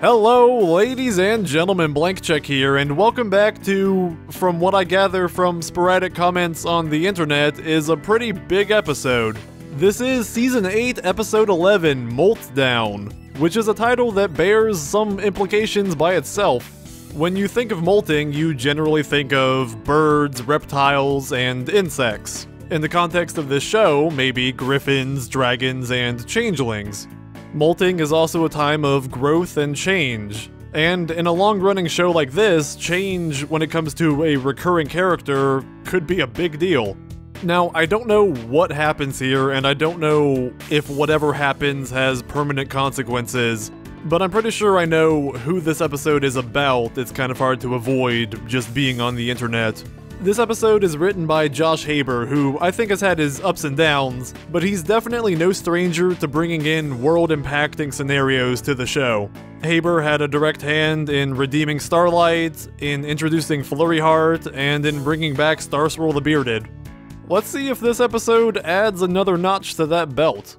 Hello, ladies and gentlemen, Blank Check here, and welcome back to, from what I gather from sporadic comments on the internet, is a pretty big episode. This is Season 8, Episode 11, Molt Down, which is a title that bears some implications by itself. When you think of molting, you generally think of birds, reptiles, and insects. In the context of this show, maybe griffins, dragons, and changelings. Molting is also a time of growth and change. And in a long-running show like this, change when it comes to a recurring character could be a big deal. Now, I don't know what happens here, and I don't know if whatever happens has permanent consequences, but I'm pretty sure I know who this episode is about. It's kind of hard to avoid just being on the internet. This episode is written by Josh Haber, who I think has had his ups and downs, but he's definitely no stranger to bringing in world-impacting scenarios to the show. Haber had a direct hand in redeeming Starlight, in introducing Flurry Heart, and in bringing back Starswirl the Bearded. Let's see if this episode adds another notch to that belt.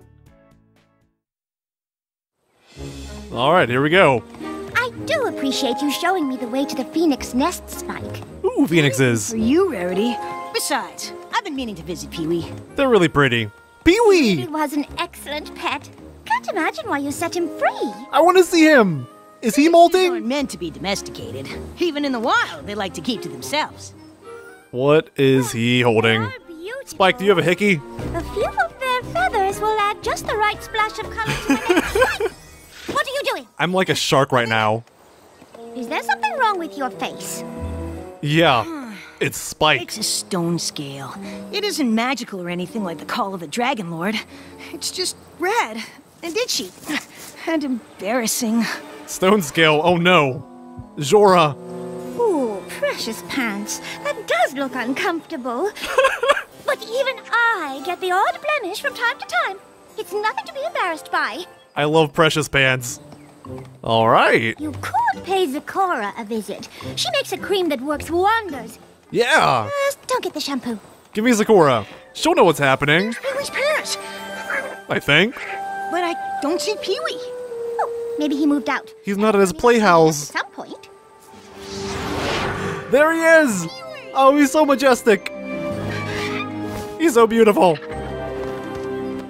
Alright, here we go. I do appreciate you showing me the way to the Phoenix Nest, Spike. Ooh, phoenixes. For you, Rarity. Besides, I've been meaning to visit Pee-wee. They're really pretty. Pee-wee! He was an excellent pet. Can't imagine why you set him free. I want to see him! Is he These molting? aren't meant to be domesticated. Even in the wild, they like to keep to themselves. What is he holding? They're beautiful. Spike, do you have a hickey? A few of their feathers will add just the right splash of color to the next Spike! What are you doing? I'm like a shark right now. Is there something wrong with your face? Yeah, it's Spike. It's a stone scale. It isn't magical or anything like the Call of the Dragon Lord. It's just red and itchy and embarrassing. Stone scale, oh no. Jorah. Ooh, precious pants. That does look uncomfortable. But even I get the odd blemish from time to time. It's nothing to be embarrassed by. I love precious pants. Alright. You could pay Zecora a visit. She makes a cream that works wonders. Yeah. Just don't get the shampoo. Give me Zecora. She'll know what's happening, Pee-wee's pants. I think. But I don't see Pee-wee. Oh, maybe he moved out. He's not at his At playhouse. some point. There he is! Oh, he's so majestic. He's so beautiful.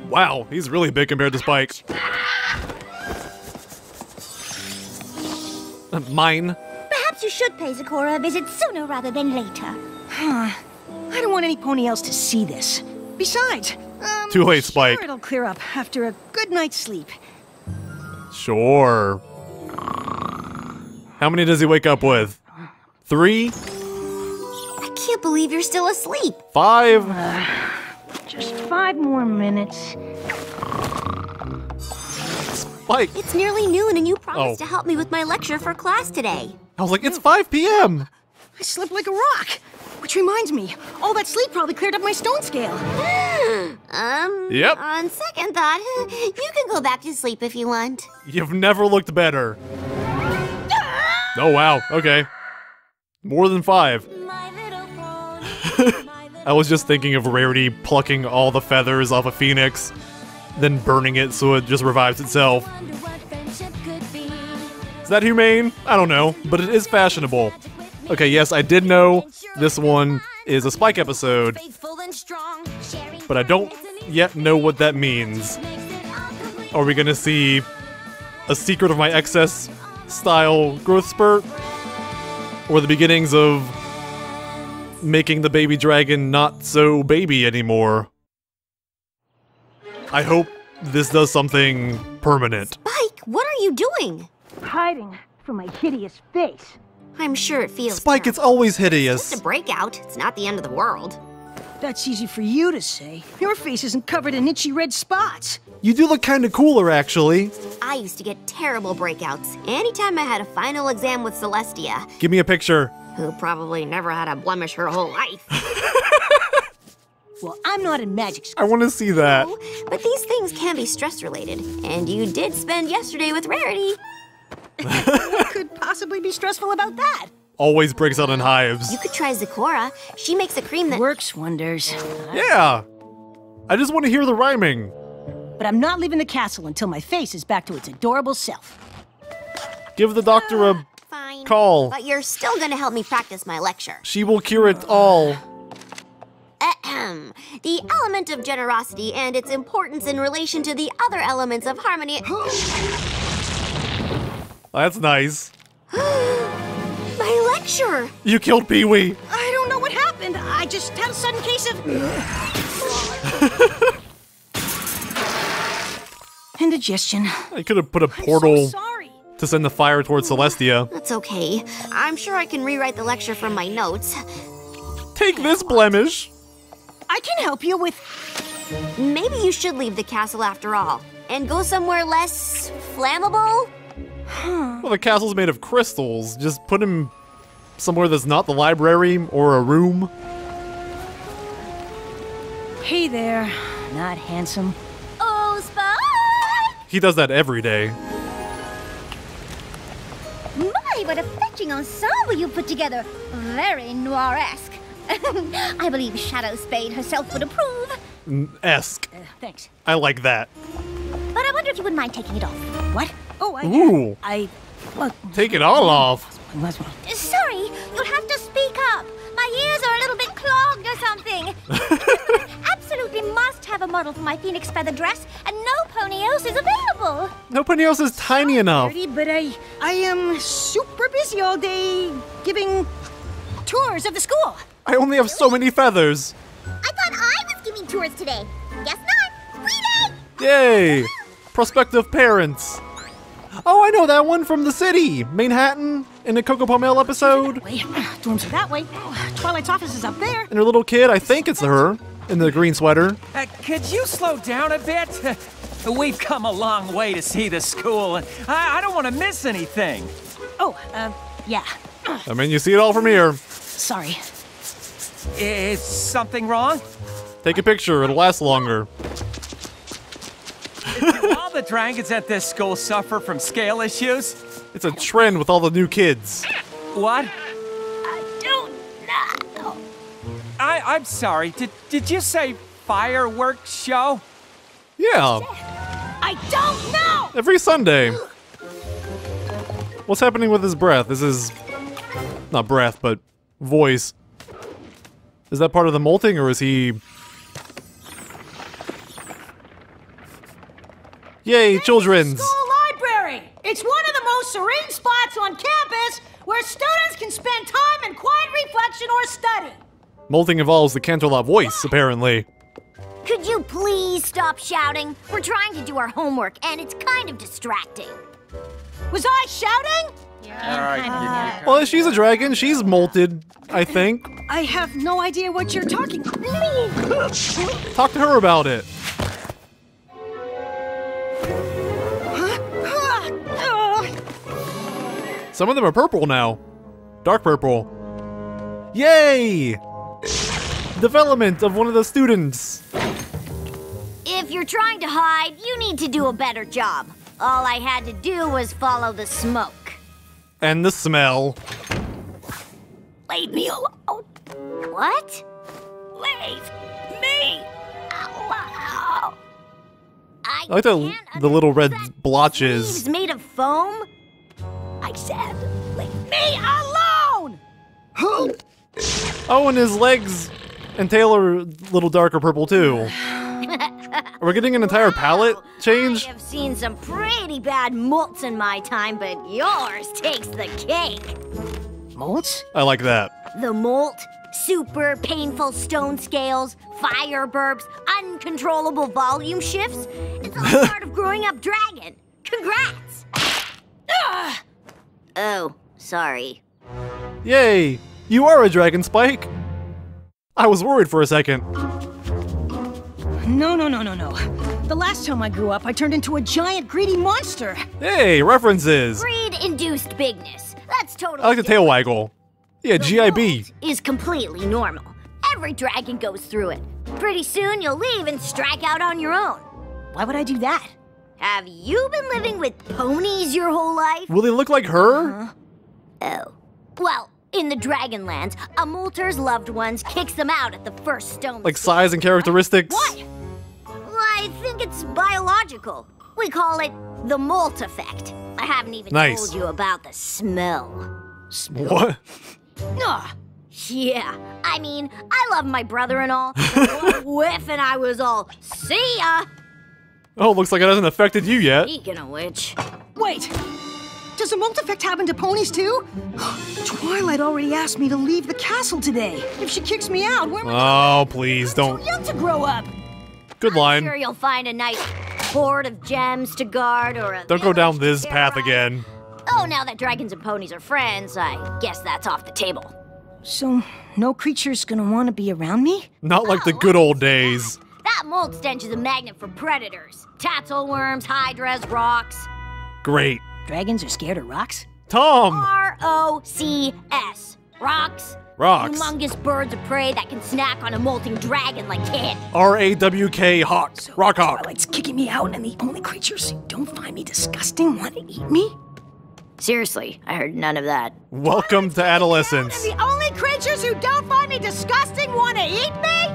Wow, he's really big compared to Spike. Mine. Perhaps you should pay Zecora a visit sooner rather than later. I don't want any pony else to see this. Besides, Too late, Spike. sure it'll clear up after a good night's sleep. Sure. How many does he wake up with? 3? I can't believe you're still asleep. 5? Just 5 more minutes. Spike. It's nearly noon and you promised Oh. to help me with my lecture for class today. I was like, it's 5 p.m. I slept like a rock. Which reminds me, all that sleep probably cleared up my stone scale. Yep. On second thought, you can go back to sleep if you want. You've never looked better. Oh, wow. Okay. More than 5. I was just thinking of Rarity plucking all the feathers off a phoenix, then burning it so it just revives itself. Is that humane? I don't know, but it is fashionable. Okay, yes, I did know this one is a Spike episode, but I don't yet know what that means. Are we gonna see a Secret of My Excess style growth spurt? Or the beginnings of making the baby dragon not so baby anymore? I hope this does something permanent. Spike, what are you doing? Hiding from my hideous face. I'm sure it feels Spike, it's always hideous. Just a breakout. It's not the end of the world. That's easy for you to say. Your face isn't covered in itchy red spots. You do look kinda cooler, actually. I used to get terrible breakouts anytime I had a final exam with Celestia, Give me a picture. who probably never had a blemish her whole life. Well, I'm not in magic school. I want to see that. But these things can be stress-related, and you did spend yesterday with Rarity. What could possibly be stressful about that? Always breaks out in hives. You could try Zecora. She makes a cream that... Works wonders. Yeah. I just want to hear the rhyming. But I'm not leaving the castle until my face is back to its adorable self. Give the doctor a Fine. call. But you're still gonna help me practice my lecture. She will cure it all. Ahem. The element of generosity and its importance in relation to the other elements of harmony. That's nice. My lecture! You killed Pee-wee. I don't know what happened. I just had a sudden case of... indigestion. I could have put a I'm portal so sorry. to send the fire towards Celestia. That's okay. I'm sure I can rewrite the lecture from my notes. Take this blemish. I can help you with... Maybe you should leave the castle after all, and go somewhere less flammable? Well, the castle's made of crystals. Just put him somewhere that's not the library or a room. Hey there, not handsome. Oh, Spy! He does that every day. My, what a fetching ensemble you put together. Very noir-esque. I believe Shadow Spade herself would approve. Esque. Thanks. I like that. But I wonder if you wouldn't mind taking it off. What? Oh, Ooh. Look. Take it all off. Sorry, you'll have to speak up. My ears are a little bit clogged or something. Absolutely must have a model for my phoenix feather dress, and no pony else is available. Nobody else is tiny enough. But I am super busy all day giving tours of the school. I only have so many feathers. I thought I was giving tours today. Guess not. Reading! Yay! Prospective parents. Oh, I know that one from the city. Manhattan in the Coco Pomel episode. Wait, dorms are that way. Twilight's office is up there. And her little kid, I think it's her, in the green sweater. Could you slow down a bit? We've come a long way to see the school, and I don't want to miss anything. Oh, yeah. I mean, you see it all from here. Sorry. Is something wrong? Take a picture, it'll last longer. All the dragons at this school suffer from scale issues. It's a trend with all the new kids. What? I don't know. I'm sorry. Did you say fireworks show? Yeah, I don't know! every Sunday. What's happening with his breath? This is not breath, but voice. Is that part of the molting, or is he... Yay, children's! School library! It's one of the most serene spots on campus where students can spend time in quiet reflection or study. Molting involves the Canterlot voice, apparently. Could you please stop shouting? We're trying to do our homework, and it's kind of distracting. Was I shouting? Well, she's a dragon. She's molted, I think. I have no idea what you're talking about. Talk to her about it. Some of them are purple now. Dark purple. Yay! Development of one of the students. If you're trying to hide, you need to do a better job. All I had to do was follow the smoke. And the smell. Leave me alone. What? Leave me alone. I like the little red blotches. Sleeves made of foam? I said, leave me alone! Oh, and his legs and tail are a little darker purple too. Are we getting an entire palette change? I have seen some pretty bad molts in my time, but yours takes the cake. Molts? I like that. The molt, super painful stone scales, fire burps, uncontrollable volume shifts. It's all part of growing up dragon. Congrats! Oh, sorry. Yay! You are a dragon, Spike! I was worried for a second. No. The last time I grew up, I turned into a giant greedy monster. Hey, references! Greed-induced bigness. That's totally I like the tail waggle. Yeah, The GIB. molt is completely normal. Every dragon goes through it. Pretty soon you'll leave and strike out on your own. Why would I do that? Have you been living with ponies your whole life? Will they look like her? Oh. Well, in the Dragonlands, a molter's loved ones kicks them out at the first stone. Like size and characteristics? What? Well, I think it's biological. We call it the Molt effect. I haven't even told you about the smell. What? Ugh. Yeah, I mean, I love my brother and all. One whiff and I was all, see ya! Oh, looks like it hasn't affected you yet. Speaking of which... Wait! Does the Molt effect happen to ponies too? Twilight already asked me to leave the castle today. If she kicks me out, where am I? Oh, please, don't. Too young to grow up. Good line. I'm sure you'll find a nice hoard of gems to guard or a... Don't go down village this to path terrorize. again. Oh, now that dragons and ponies are friends, I guess that's off the table. So, no creature's gonna want to be around me? Not like the good old days. That mold stench is a magnet for predators. Tatzelworms, hydras, rocks. Great. Dragons are scared of rocks? Tom! R-O-C-S. Rocks. Rocks. Humongous birds of prey that can snack on a molting dragon like candy. R-A-W-K, hawk. Rock hawk. Twilight's kicking me out, and the only creatures who don't find me disgusting want to eat me? Seriously, I heard none of that. Welcome to adolescence. The only creatures who don't find me disgusting want to eat me?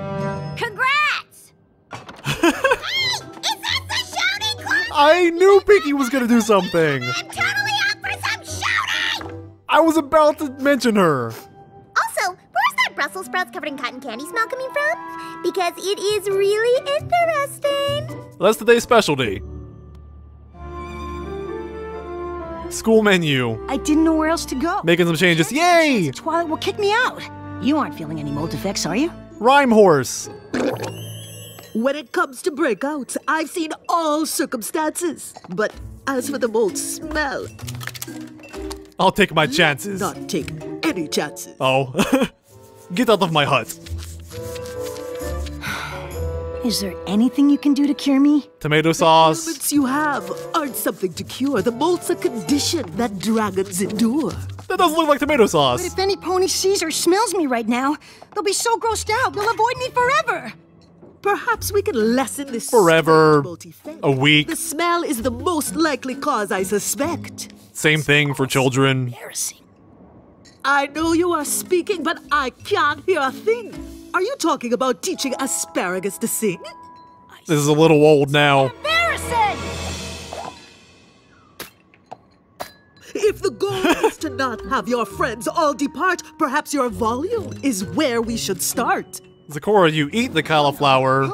Congrats! Hey! Is that the shouting club? I knew Pinky was gonna do something. I'm totally up for some shouting! I was about to mention her. Also, where's that Brussels sprouts covered in cotton candy smell coming from? Because it is really interesting. That's today's specialty. School menu. I didn't know where else to go. Making some changes. Yay! Twilight will kick me out. You aren't feeling any Molt effects, are you? Rhyme horse. When it comes to breakouts, I've seen all circumstances. But as for the Molt smell, I'll take my chances. not take any chances. Oh. Get out of my hut. Is there anything you can do to cure me? Tomato sauce. Ailments you have aren't something to cure. The Molt's a condition that dragons endure. That doesn't look like tomato But sauce. if any pony sees or smells me right now, they'll be so grossed out they'll avoid me forever. Perhaps we can lessen this Forever. strange Molt effect. A week. The smell is the most likely cause, I suspect. Same thing for children. Embarrassing. I know you are speaking, but I can't hear a thing. Are you talking about teaching asparagus to sing? This is a little old now. Embarrassing! If the goal is to not have your friends all depart, perhaps your volume is where we should start. Zakora, you eat the cauliflower,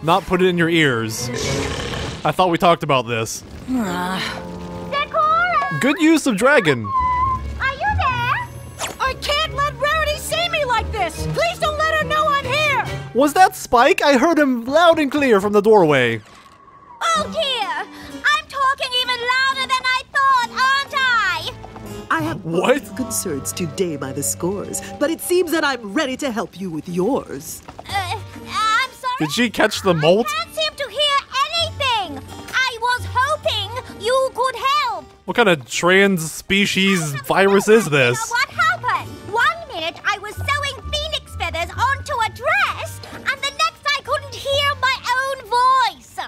not put it in your ears. I thought we talked about this. Sakura! Good use of dragon. Are you there? I can't let Rarity see me like this! Please don't let her know I'm here! Was that Spike? I heard him loud and clear from the doorway. Oh dear! I'm talking even louder than I thought, aren't I? I have What? concerns today by the scores, but it seems that I'm ready to help you with yours. I'm sorry. Did she catch the molt? I can't seem to hear anything. I was hoping you could help. What kind of trans-species virus is this? What happened? 1 minute I was sewing phoenix feathers onto a dress, and the next I couldn't hear my own voice.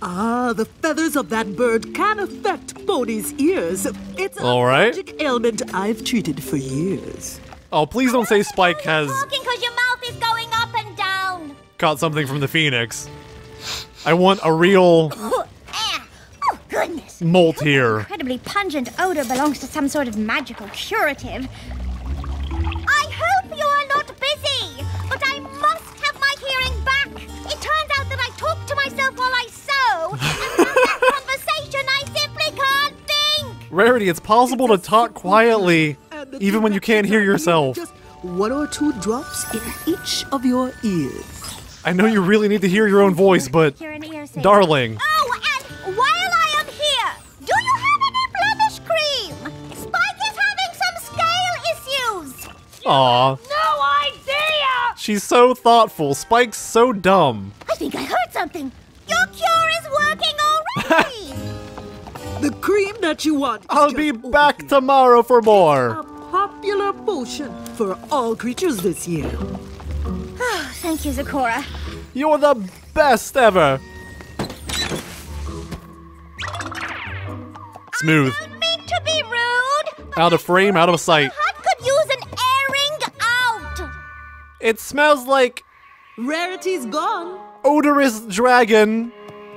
Ah, the feathers of that bird can affect Pony's ears. It's a All right. magic ailment I've treated for years. Oh, please don't say Spike has Talking because your mouth is going up and down. caught something from the phoenix. I want a real Oh, goodness. molt here. Incredibly pungent odor belongs to some sort of magical curative. I hope you are not busy, but I must have my hearing back. It turns out that I talk to myself while I sew, and without that conversation, I simply can't think. Rarity, it's possible to talk quietly, And the even when you can't hear yourself. Just 1 or 2 drops in each of your ears. I know you really need to hear your own voice, but Hear an ear say, darling, Oh, and while I am here, do you have any blemish cream? Spike is having some scale issues. aw, No idea. she's so thoughtful. Spike's so dumb. I think I heard something. Your cure is working already. The cream that you want is I'll just be over back here. tomorrow for more. A popular potion for all creatures this year. Thank you, Zakora. You're the best ever. Smooth. Don't mean to be rude. Out of frame, out of sight. Hut could use an airing out. It smells like Rarity's gone. odorous dragon.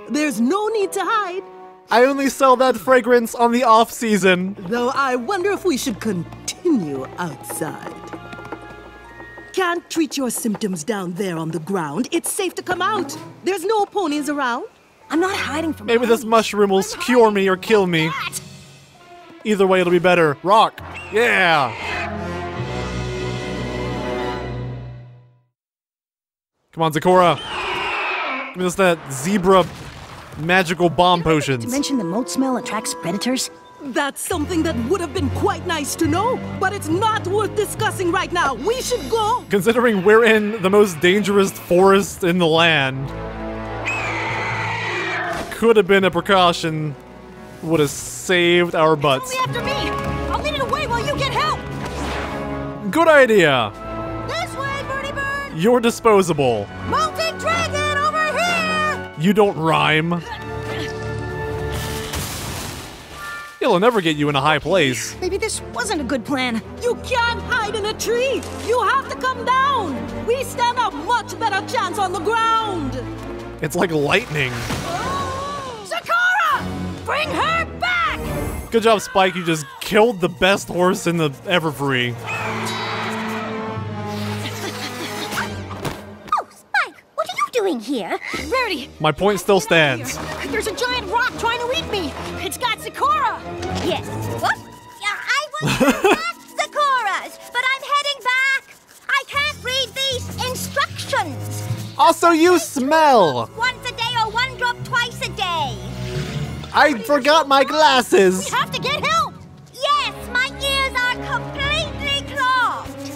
There's no need to hide. I only sell that fragrance on the off-season. Though I wonder if we should continue outside. Can't treat your symptoms down there on the ground. It's safe to come out. There's no ponies around. I'm not hiding from Maybe this mushroom will cure me or kill me. Either way, it'll be better. Rock. Yeah. Come on, Zakora. Give us that zebra magical bomb To potions. mention the Molt smell attracts predators. That's something that would have been quite nice to know, but it's not worth discussing right now. We should go. Considering we're in the most dangerous forest in the land, could have been a precaution. Would have saved our butts. Only after me. I'll lead it away while you get help. Good idea. This way, Birdie Bird. You're disposable. Molting dragon over here. You don't rhyme. It'll never get you in a high place. Maybe this wasn't a good plan. You can't hide in a tree. You have to come down. We stand a much better chance on the ground. It's like lightning. Sakura! Bring her back! Good job, Spike. You just killed the best horse in the Everfree. Oh, Spike, what are you doing here? Rarity! My point still stands. There's a giant rock trying to eat me! It's got Sakura! Yes. What? Yeah, I was at Sakura's, but I'm heading back. I can't read these instructions. Also, you smell. Once a day or one drop twice a day. I forgot my glasses. We have to get help! Yes, my ears are completely clogged.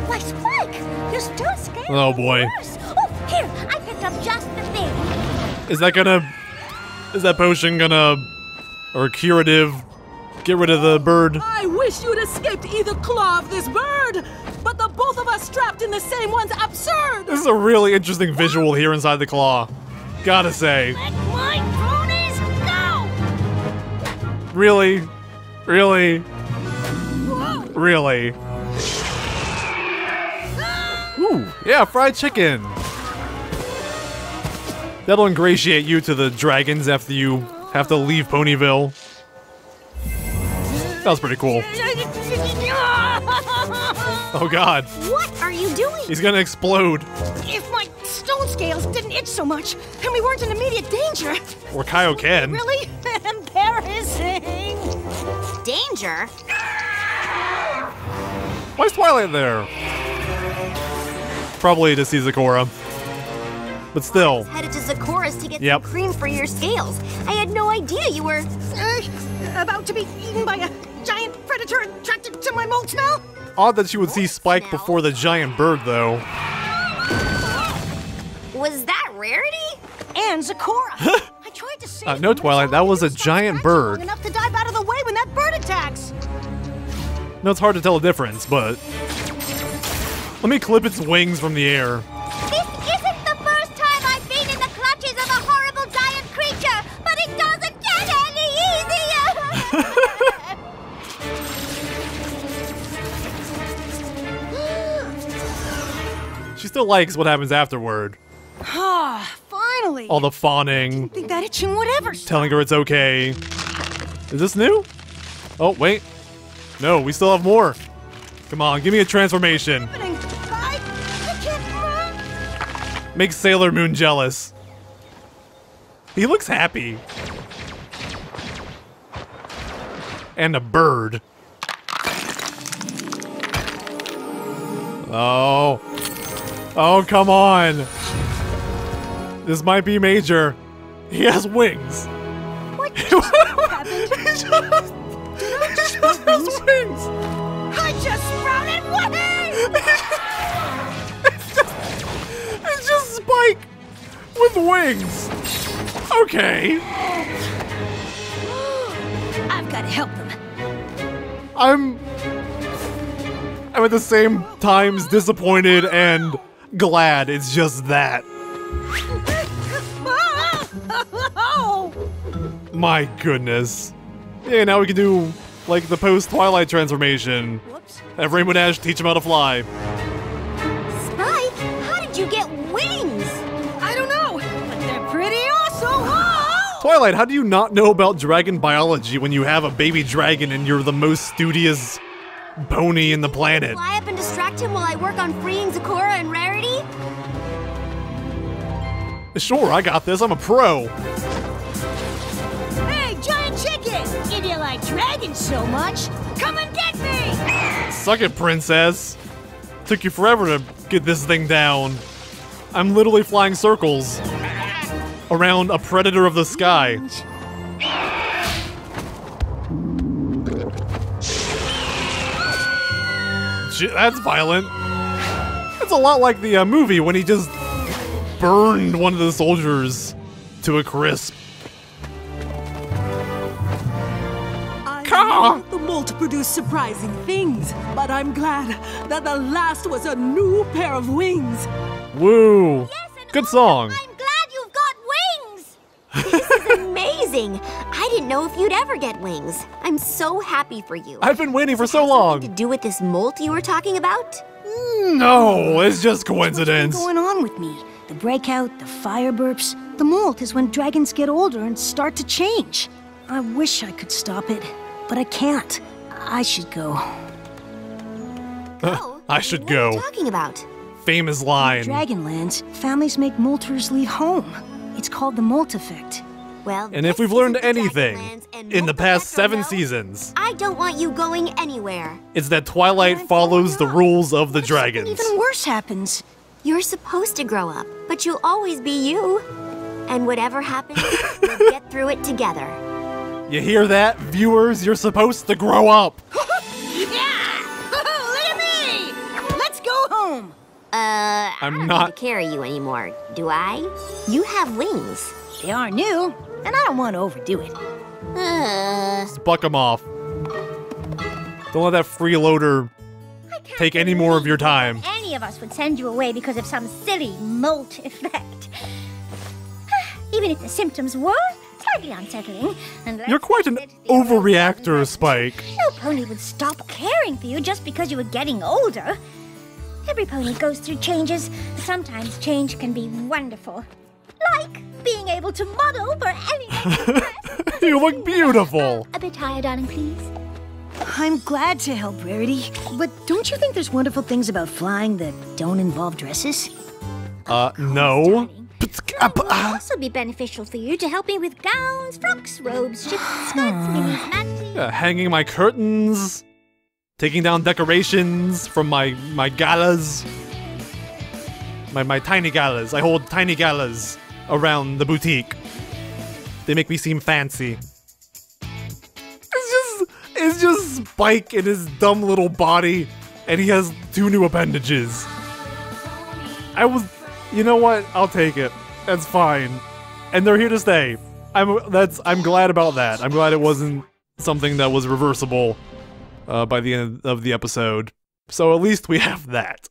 Why, Spike, you're still scared. Oh, boy. Worse. Oh, here, I picked up just the thing. Is that potion gonna, or curative, get rid of the bird? I wish you'd escaped either claw of this bird, but the both of us trapped in the same one's absurd. This is a really interesting visual here inside the claw. Gotta say. Let my ponies go! Really? Really? Really? Ooh, yeah, fried chicken. That'll ingratiate you to the dragons after you have to leave Ponyville. That was pretty cool. Oh god. What are you doing? He's gonna explode. If my stone scales didn't itch so much, then we weren't in immediate danger. Or Kaioken. Really embarrassing. Danger? Why's Twilight there? Probably to see Zakora. But still. Headed to Zakura's to get Yep. some cream for your scales. I had no idea you were... About to be eaten by a giant predator attracted to my mold smell? Odd that she would see Spike before the giant bird, though. Was that Rarity? And Zakora. I tried to save No, them, Twilight, that was a Stop giant scratching bird. long enough to dive out of the way when that bird attacks. No, it's hard to tell the difference, but... Let me clip its wings from the air. This isn't the first time I've been in the clutches of a horrible giant creature, but it doesn't get any easier. She still likes what happens afterward. Ah, finally. All the fawning, I think that itching would ever stop. telling her it's okay. Is this new? Oh, wait. No, we still have more. Come on, give me a transformation. I can't run. Make Sailor Moon jealous. He looks happy. And a bird. Oh. Oh, come on. This might be major. He has wings. What just happened? He just has wings. I just sprouted wings! It's just Spike with wings. Okay. I've got to help them. I'm at the same times disappointed and glad it's just that. My goodness. Yeah, now we can do, like, the post-Twilight transformation. Whoops. Have Rainbow Dash teach him how to fly. Spike, how did you get wings? I don't know, but they're pretty awesome. Twilight, how do you not know about dragon biology when you have a baby dragon and you're the most studious pony in the planet? Fly up and distract him while I work on freeing Sakura and Rarity? Sure, I got this. I'm a pro. Hey, giant chicken! If you like dragons so much, come and get me! Suck it, princess. Took you forever to get this thing down. I'm literally flying circles around a predator of the sky. That's violent. It's a lot like the movie when he just burned one of the soldiers to a crisp. I know the Molt produced surprising things, but I'm glad that the last was a new pair of wings. Woo! Yes, and Good also, song. I'm glad you've got wings! This is amazing. I didn't know if you'd ever get wings. I'm so happy for you. I've been waiting for so Something long. to do with this molt you were talking about? No, it's just What's coincidence. been going on with me? The breakout, the fire burps. The molt is when dragons get older and start to change. I wish I could stop it, but I can't. I should go. Oh, I should what are you go. talking about? Famous line. Dragonlands, families make molters leave home. It's called the Molt effect. Well, And if this we've learned isn't the anything Dragonlands, and in the Molt past Effect, 7 no. seasons, I don't want you going anywhere. it's that Twilight follows the rules of the dragons. Even worse happens. You're supposed to grow up, but you'll always be you. And whatever happens, we'll get through it together. You hear that, viewers? You're supposed to grow up. Yeah! Look at me! Let's go home! I I'm don't not- need to carry you anymore, do I? You have wings. They are new, and I don't want to overdo it. Just buck them off. Don't let that freeloader I can't take any more of your time. believe any of us would send you away because of some silly molt effect. Even if the symptoms were slightly unsettling. And let's You're quite an face it, the old overreactor, person- Spike. No pony would stop caring for you just because you were getting older. Every pony goes through changes. Sometimes change can be wonderful. Like being able to model for any dress. You look beautiful. A bit higher, darling, please. I'm glad to help, Rarity. But don't you think there's wonderful things about flying that don't involve dresses? No. It would also be beneficial for you to help me with gowns, frocks, robes, shifts, skirts, minis, manatees. Hanging my curtains, taking down decorations from my galas. My tiny galas. I hold tiny galas around the boutique. They make me seem fancy. It's just Spike in his dumb little body, and he has 2 new appendages. You know what? I'll take it. That's fine. And they're here to stay. I'm glad about that. I'm glad it wasn't something that was reversible by the end of the episode. So at least we have that.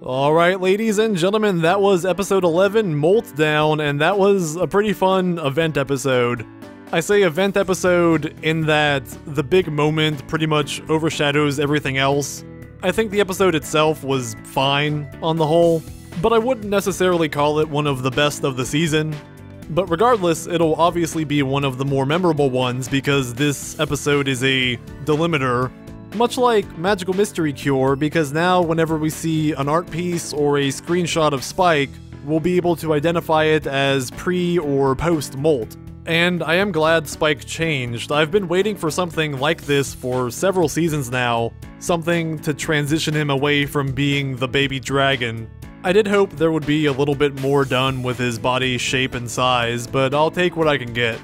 Alright, ladies and gentlemen, that was episode 11, Molt Down, and that was a pretty fun event episode. I say event episode in that the big moment pretty much overshadows everything else. I think the episode itself was fine on the whole, but I wouldn't necessarily call it one of the best of the season. But regardless, it'll obviously be one of the more memorable ones because this episode is a delimiter, much like Magical Mystery Cure, because now whenever we see an art piece or a screenshot of Spike, we'll be able to identify it as pre or post Molt. And I am glad Spike changed. I've been waiting for something like this for several seasons now, something to transition him away from being the baby dragon. I did hope there would be a little bit more done with his body shape and size, but I'll take what I can get.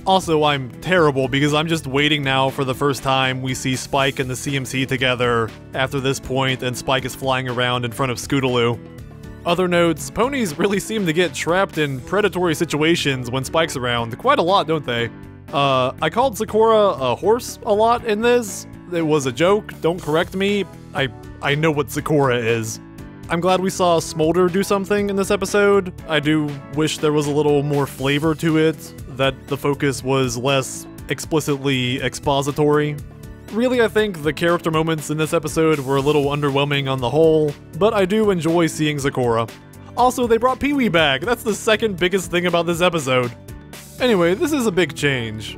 Also, I'm terrible because I'm just waiting now for the first time we see Spike and the CMC together after this point and Spike is flying around in front of Scootaloo. Other notes, ponies really seem to get trapped in predatory situations when Spike's around. Quite a lot, don't they? I called Sakura a horse a lot in this. It was a joke, don't correct me. I know what Sakura is. I'm glad we saw Smolder do something in this episode. I do wish there was a little more flavor to it, that the focus was less explicitly expository. Really, I think the character moments in this episode were a little underwhelming on the whole, but I do enjoy seeing Sakura. Also, they brought Pee-wee back. That's the second biggest thing about this episode. Anyway, this is a big change.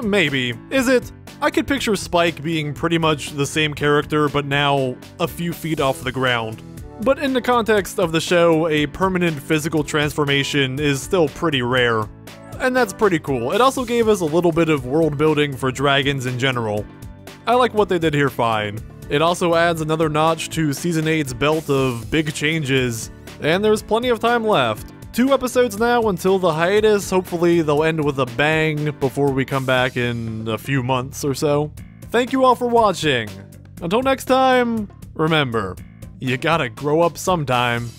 Maybe. Is it? I could picture Spike being pretty much the same character, but now a few feet off the ground. But in the context of the show, a permanent physical transformation is still pretty rare. And that's pretty cool. It also gave us a little bit of world building for dragons in general. I like what they did here fine. It also adds another notch to Season 8's belt of big changes, and there's plenty of time left. 2 episodes now until the hiatus. Hopefully they'll end with a bang before we come back in a few months or so. Thank you all for watching. Until next time, remember, you gotta grow up sometime.